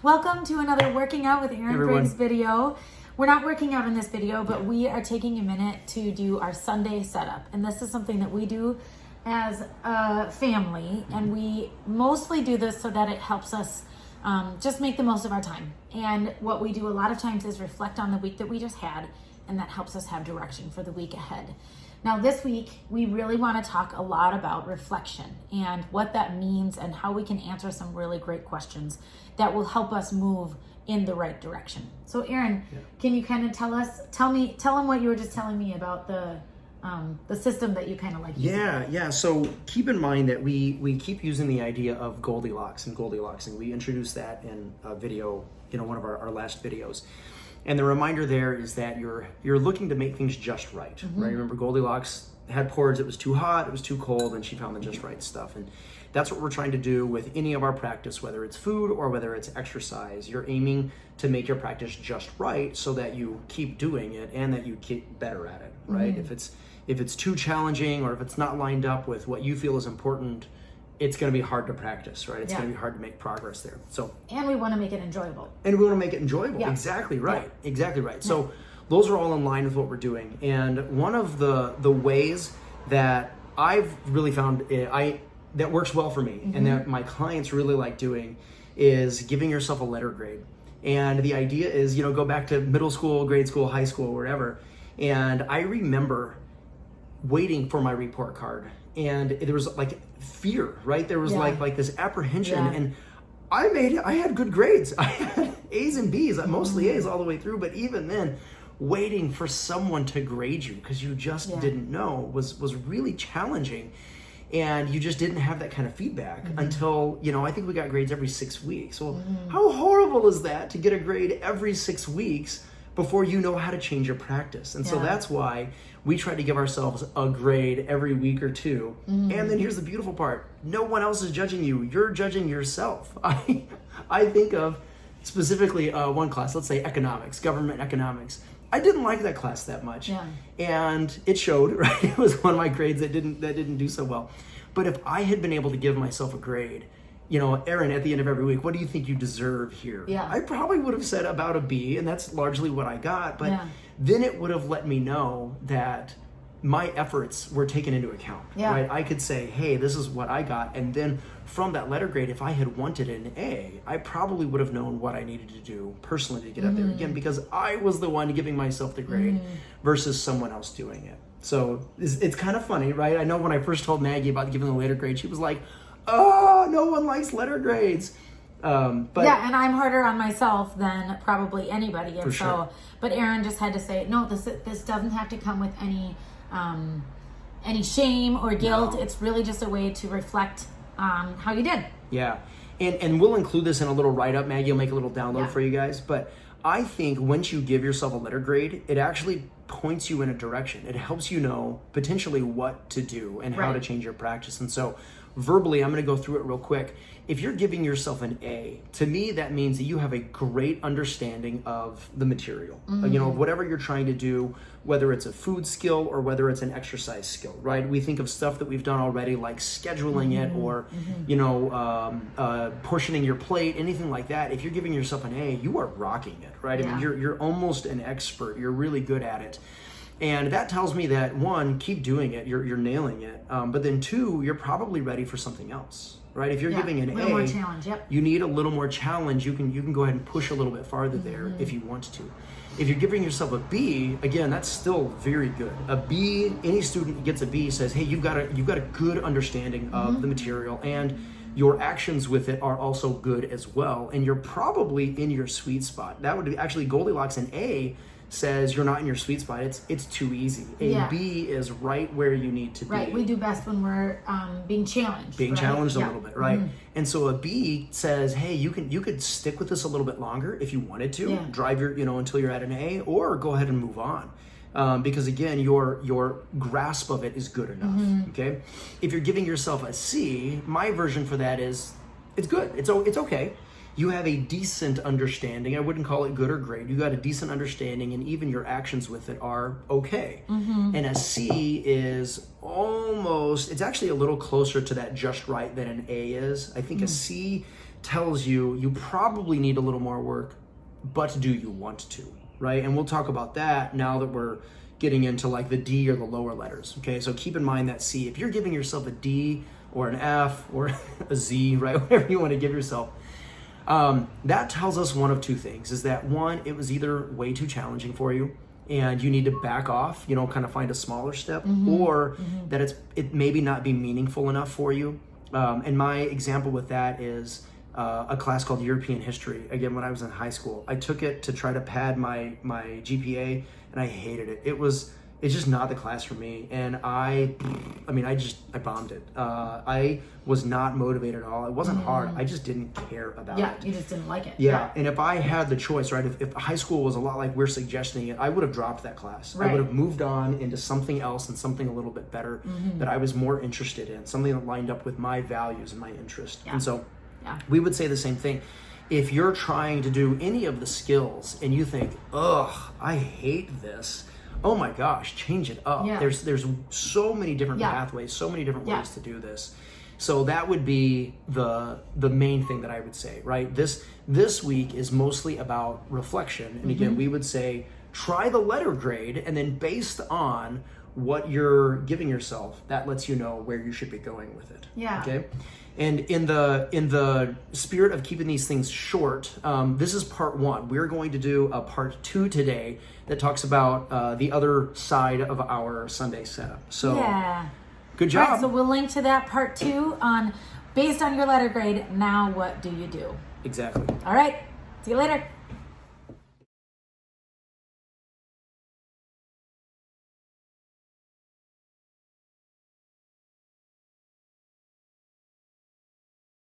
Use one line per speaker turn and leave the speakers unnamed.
Welcome to another Working Out with Aaron Briggs video. We're not working out in this video, but we are taking a minute to do our Sunday setup. And this is something that we do as a family. And we mostly do this so that it helps us just make the most of our time. And what we do a lot of times is reflect on the week that we just had, and that helps us have direction for the week ahead. Now this week, we really want to talk a lot about reflection and what that means and how we can answer some really great questions that will help us move in the right direction. So Aaron, can you kind of tell them what you were just telling me about the system that you kind of like using?
Yeah. So keep in mind that we keep using the idea of Goldilocks, and we introduced that in a video, one of our last videos. And the reminder there is that you're looking to make things just right, right? Remember, Goldilocks had porridge that was too hot, it was too cold, and she found the just right stuff. And that's what we're trying to do with any of our practice, whether it's food or whether it's exercise. You're aiming to make your practice just right so that you keep doing it and that you get better at it, right? If it's too challenging or if it's not lined up with what you feel is important, it's going to be hard to practice, right? It's going to be hard to make progress there.
And we want to make it enjoyable.
Yeah. Exactly right. Yeah. Exactly right. Yeah. So those are all in line with what we're doing. And one of the ways that I've really found that works well for me and that my clients really like doing is giving yourself a letter grade. And the idea is, go back to middle school, grade school, high school, wherever. And I remember waiting for my report card, and there was like fear, right? There was like this apprehension, and I had good grades. I had A's and B's, mostly A's all the way through, but even then, waiting for someone to grade you because you just didn't know was really challenging. And you just didn't have that kind of feedback until, I think we got grades every 6 weeks. Well, how horrible is that to get a grade every 6 weeks before you know how to change your practice? And so that's why we try to give ourselves a grade every week or two. And then here's the beautiful part. No one else is judging you. You're judging yourself. I think of specifically one class, let's say economics, government economics. I didn't like that class that much. And it showed, right? It was one of my grades that didn't do so well. But if I had been able to give myself a grade, Aaron, at the end of every week, what do you think you deserve here? I probably would have said about a B, and that's largely what I got. But then it would have let me know that my efforts were taken into account, right? I could say, hey, this is what I got. And then from that letter grade, if I had wanted an A, I probably would have known what I needed to do personally to get up there again, because I was the one giving myself the grade versus someone else doing it. So it's kind of funny, right? I know when I first told Maggie about giving the letter grade, she was like, oh, no one likes letter grades. And I'm harder on myself than probably anybody. And but Aaron just had to say, no, this doesn't have to come with any shame or guilt. No. It's really just a way to reflect on how you did. Yeah. And we'll include this in a little write-up. Maggie will make a little download for you guys. But I think once you give yourself a letter grade, it actually points you in a direction. It helps you know potentially what to do and how to change your practice. And so verbally, I'm going to go through it real quick. If you're giving yourself an A, to me, that means that you have a great understanding of the material, whatever you're trying to do, whether it's a food skill or whether it's an exercise skill, right? We think of stuff that we've done already, like scheduling it or, portioning your plate, anything like that. If you're giving yourself an A, you are rocking it, right? I mean, you're almost an expert. You're really good at it. And that tells me that, one, keep doing it, you're nailing it. But then two, you're probably ready for something else, right? If you're giving an A, more challenge, you need a little more challenge. You can go ahead and push a little bit farther there if you want to. If you're giving yourself a B, again, that's still very good. A B, any student who gets a B says, hey, you've got a good understanding of the material, and your actions with it are also good as well. And you're probably in your sweet spot. That would be actually Goldilocks. An A says you're not in your sweet spot. It's too easy. A B is right where you need to be. Right. We do best when we're being challenged. Challenged a little bit, right? And so a B says, hey, you could stick with this a little bit longer if you wanted to. Drive your until you're at an A, or go ahead and move on. Because again, your grasp of it is good enough. Okay. If you're giving yourself a C, my version for that is it's good. It's okay. You have a decent understanding. I wouldn't call it good or great. You got a decent understanding, and even your actions with it are okay. And a C is almost, it's actually a little closer to that just right than an A is. I think a C tells you you probably need a little more work, but do you want to, right? And we'll talk about that now that we're getting into like the D or the lower letters, okay? So keep in mind that C, if you're giving yourself a D or an F or a Z, right, whatever you want to give yourself, that tells us one of two things, is that one, it was either way too challenging for you and you need to back off, you know, kind of find a smaller step, or that it maybe not be meaningful enough for you. And my example with that is a class called European History. Again, when I was in high school, I took it to try to pad my GPA, and I hated it. It's just not the class for me, and I bombed it. I was not motivated at all. It wasn't hard. I just didn't care about it.
Yeah, you just didn't like it.
Yeah, and if I had the choice, right, if high school was a lot like we're suggesting it, I would have dropped that class.
Right.
I would have moved on into something else and something a little bit better that I was more interested in, something that lined up with my values and my interest.
Yeah.
And so
Yeah.
we would say the same thing. If you're trying to do any of the skills and you think, ugh, I hate this, oh my gosh, change it up.
Yeah.
There's so many different pathways, so many different ways to do this. So that would be the main thing that I would say, right? This week is mostly about reflection. And again, we would say try the letter grade, and then based on what you're giving yourself, that lets you know where you should be going with it.
Yeah.
Okay. And in the spirit of keeping these things short, this is part 1. We're going to do a part 2 today that talks about the other side of our Sunday setup. So good job.
All right, so we'll link to that part 2 on based on your letter grade. Now what do you do?
Exactly.
All right. See you later.